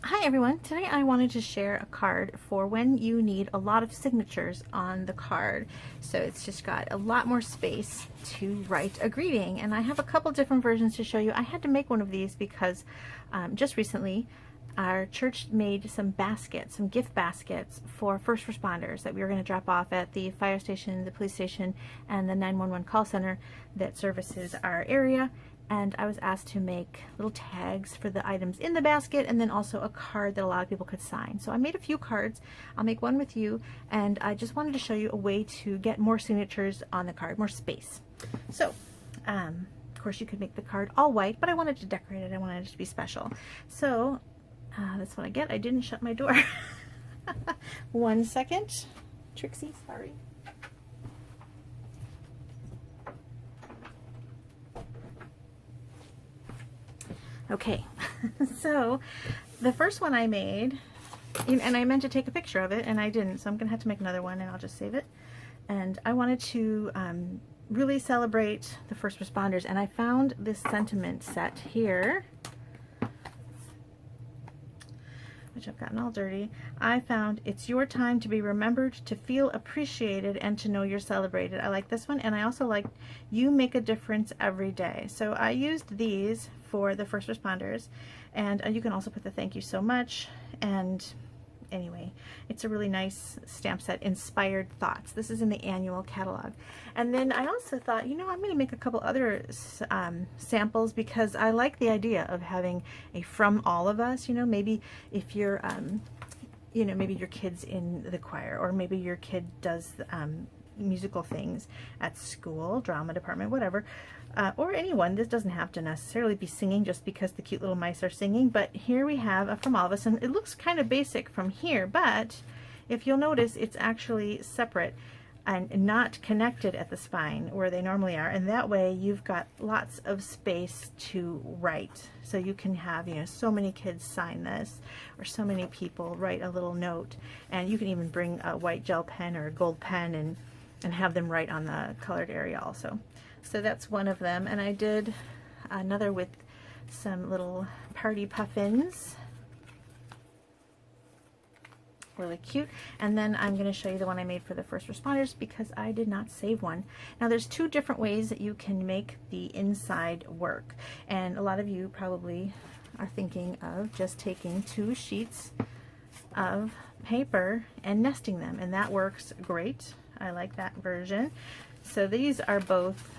Hi everyone, today I wanted to share a card for when you need a lot of signatures on the card. So it's just got a lot more space to write a greeting, and I have a couple different versions to show you. I had to make one of these because just recently our church made some baskets, some gift baskets for first responders that we were going to drop off at the fire station, the police station, and the 911 call center that services our area. And I was asked to make little tags for the items in the basket, and then also a card that a lot of people could sign. So I made a few cards. I'll make one with you, and I just wanted to show you a way to get more signatures on the card, more space. So of course you could make the card all white, but I wanted to decorate it. I wanted it to be special. So that's what I get. I didn't shut my door. 1 second. Trixie, sorry. Okay, so the first one I made, and I meant to take a picture of it and I didn't, so I'm gonna have to make another one and I'll just save it. And I wanted to really celebrate the first responders, and I found this sentiment set here, which I've gotten all dirty. I found, "It's your time to be remembered, to feel appreciated, and to know you're celebrated." I like this one, and I also like, "You make a difference every day." So I used these for the first responders, and you can also put the "thank you so much." And anyway, it's a really nice stamp set, Inspired Thoughts. This is in the annual catalog. And then I also thought, you know, I'm going to make a couple other samples, because I like the idea of having a "from all of us." You know, maybe if you're you know, maybe your kid's in the choir, or maybe your kid does musical things at school, drama department, whatever, or anyone. This doesn't have to necessarily be singing just because the cute little mice are singing, but here we have a "from all of us," and it looks kind of basic from here, but if you'll notice, it's actually separate and not connected at the spine where they normally are, and that way you've got lots of space to write. So you can have, you know, so many kids sign this, or so many people write a little note, and you can even bring a white gel pen or a gold pen and have them write on the colored area also. So that's one of them, and I did another with some little party puffins. Really cute. And then I'm going to show you the one I made for the first responders, because I did not save one. Now there's two different ways that you can make the inside work, and a lot of you probably are thinking of just taking 2 sheets of paper and nesting them, and that works great. I like that version. So these are both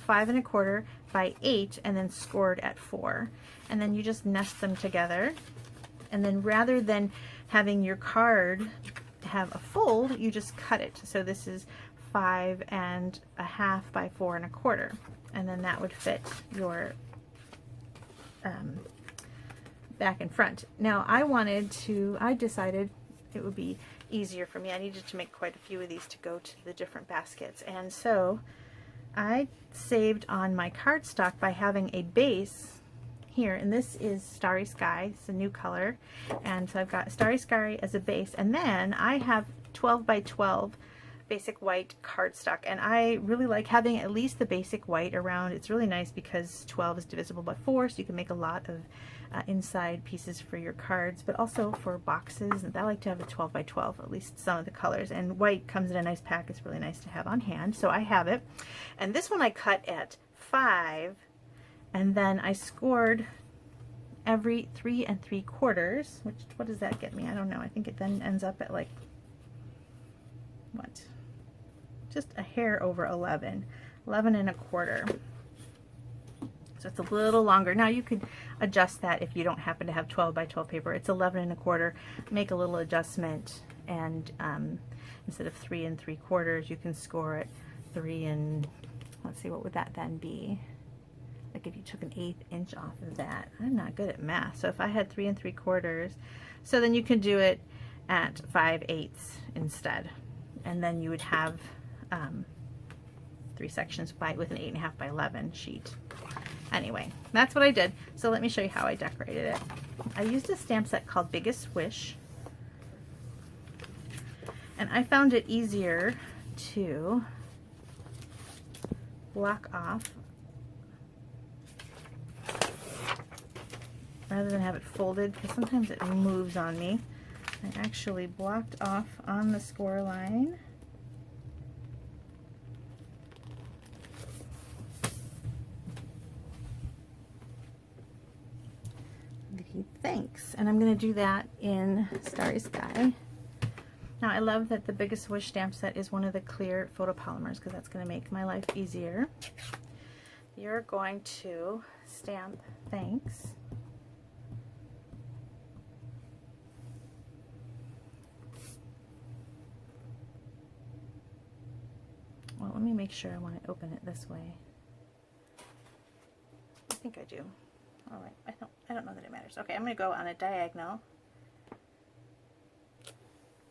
5 1/4 by 8 and then scored at 4, and then you just nest them together. And then rather than having your card have a fold, you just cut it. So this is 5 1/2 by 4 1/4, and then that would fit your back and front. Now I decided it would be easier for me. I needed to make quite a few of these to go to the different baskets, and so I saved on my cardstock by having a base here, and this is Starry Sky. It's a new color, and so I've got Starry Sky as a base, and then I have 12 by 12 basic white cardstock, and I really like having at least the basic white around. It's really nice because 12 is divisible by 4, so you can make a lot of inside pieces for your cards, but also for boxes, and I like to have a 12 by 12, at least some of the colors, and white comes in a nice pack. It's really nice to have on hand, so I have it. And this one I cut at 5, and then I scored every 3 3/4, which, what does that get me? I don't know. I think it then ends up at like, what? Just a hair over 11 1/4. So it's a little longer. Now you could adjust that if you don't happen to have 12 by 12 paper. It's 11 1/4. Make a little adjustment, and instead of 3 3/4, you can score it 3 and, let's see, what would that then be? Like if you took an 1/8 inch off of that. I'm not good at math. So if I had 3 3/4, so then you can do it at 5/8 instead, and then you would have 3 sections with an 8 1/2 by 11 sheet. Anyway, that's what I did. So let me show you how I decorated it. I used a stamp set called Biggest Wish, and I found it easier to block off rather than have it folded, because sometimes it moves on me. I actually blocked off on the score line. The thanks, and I'm going to do that in Starry Sky. Now I love that the Biggest Wish stamp set is one of the clear photopolymers, because that's going to make my life easier. You're going to stamp thanks. Well, let me make sure I want to open it this way. I think I do. All right, I don't know that it matters. Okay, I'm going to go on a diagonal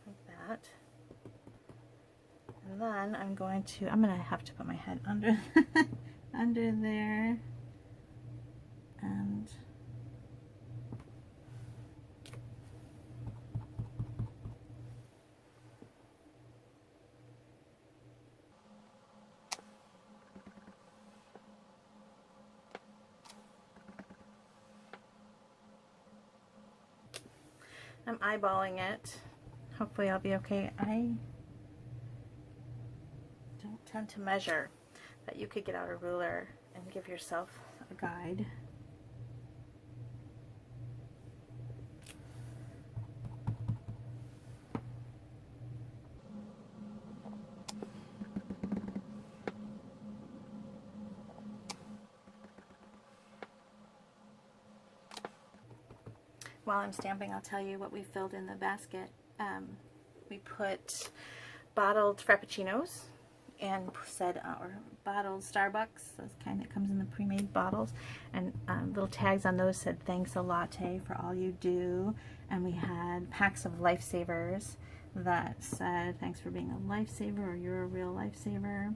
like that. And then I'm going to have to put my head under under there, and I'm eyeballing it. Hopefully I'll be okay. I don't tend to measure, but you could get out a ruler and give yourself a guide. While I'm stamping, I'll tell you what we filled in the basket. We put bottled Frappuccinos and said, or bottled Starbucks, those kind that comes in the pre-made bottles, and little tags on those said, thanks a latte for all you do. And we had packs of Lifesavers that said, thanks for being a lifesaver, or you're a real lifesaver.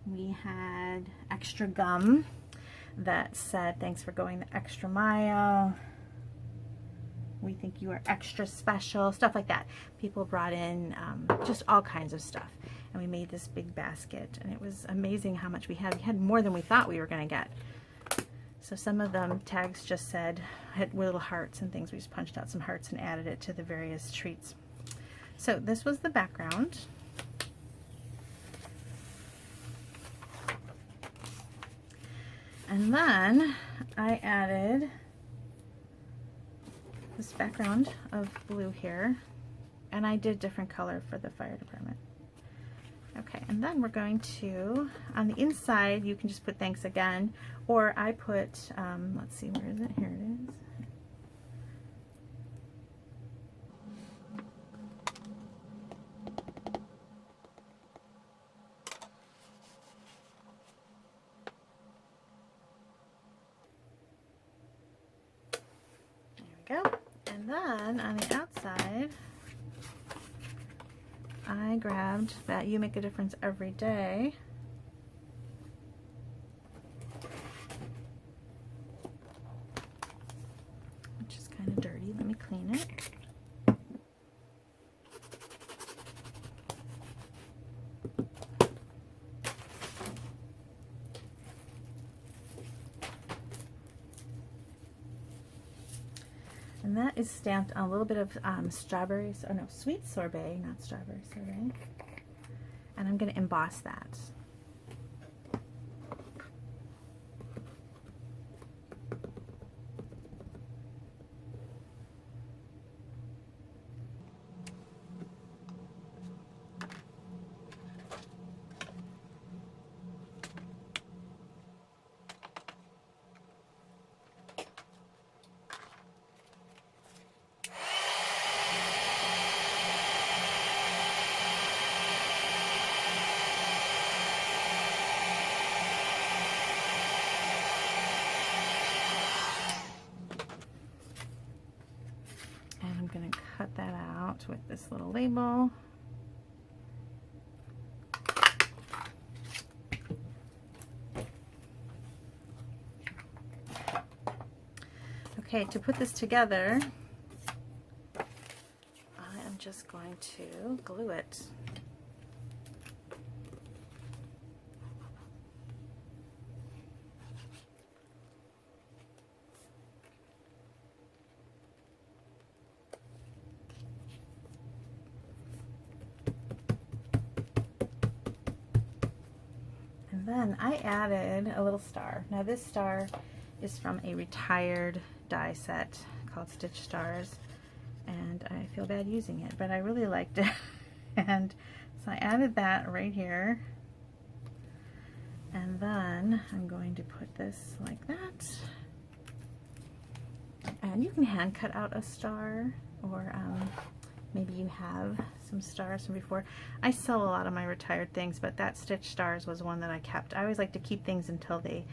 We had extra gum that said, thanks for going the extra mile. We think you are extra special, stuff like that. People brought in just all kinds of stuff, and we made this big basket, and it was amazing how much we had. We had more than we thought we were going to get. So some of them tags just said, had little hearts and things. We just punched out some hearts and added it to the various treats. So this was the background. And then I added this background of blue here, and I did different color for the fire department. Okay, and then we're going to, on the inside, you can just put thanks again, or I put, let's see, where is it? Here it is. There we go. And then on the outside, I grabbed that You Make a Difference Every Day. Which is kind of dirty. Let me clean it. And that is stamped on a little bit of strawberries, oh no, sweet sorbet, not strawberry sorbet. And I'm going to emboss that. Going to cut that out with this little label. Okay, to put this together, I am just going to glue it. then I added a little star. Now this star is from a retired die set called Stitch Stars, and I feel bad using it, but I really liked it. And so I added that right here, and then I'm going to put this like that. And you can hand cut out a star, or maybe you have some stars from before. I sell a lot of my retired things, but that Stitch Stars was one that I kept. I always like to keep things until they,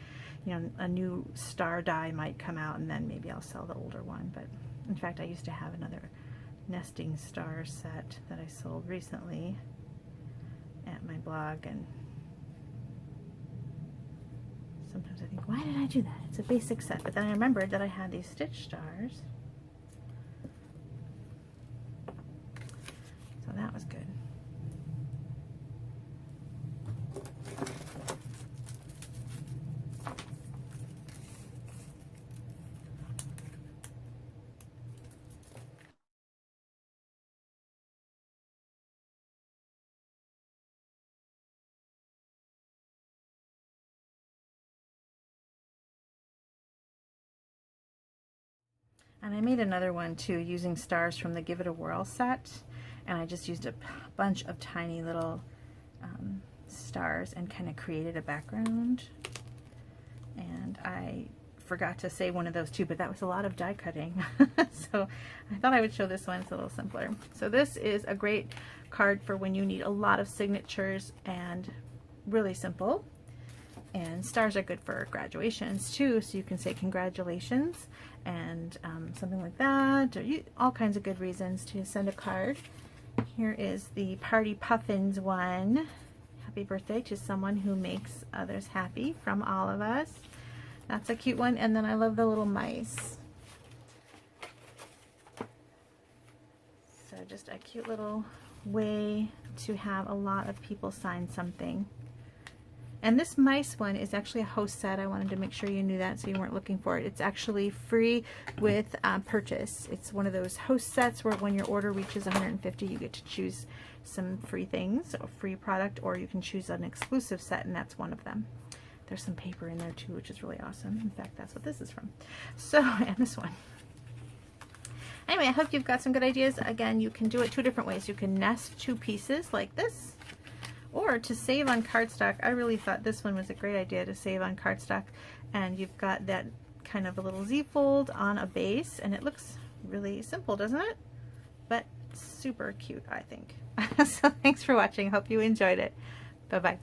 you know, a new star die might come out, and then maybe I'll sell the older one. But in fact, I used to have another nesting star set that I sold recently at my blog, and sometimes I think, why did I do that? It's a basic set. But then I remembered that I had these Stitch Stars. So that was good. And I made another one too using stars from the Give It a Whirl set, and I just used a bunch of tiny little stars and kind of created a background. And I forgot to save one of those too, but that was a lot of die cutting. So I thought I would show this one. It's a little simpler. So this is a great card for when you need a lot of signatures and really simple. And stars are good for graduations too, so you can say congratulations and something like that, or all kinds of good reasons to send a card. Here is the Party Puffins one. Happy birthday to someone who makes others happy from all of us. That's a cute one. And then I love the little mice. So just a cute little way to have a lot of people sign something. And this mice one is actually a host set. I wanted to make sure you knew that so you weren't looking for it. It's actually free with purchase. It's one of those host sets where when your order reaches 150, you get to choose some free things, a free product, or you can choose an exclusive set, and that's one of them. There's some paper in there too, which is really awesome. In fact, that's what this is from. So, and this one. Anyway, I hope you've got some good ideas. Again, you can do it two different ways. You can nest two pieces like this, or to save on cardstock. I really thought this one was a great idea to save on cardstock, and you've got that kind of a little Z-fold on a base, and it looks really simple, doesn't it? But super cute, I think. So thanks for watching. Hope you enjoyed it. Bye-bye.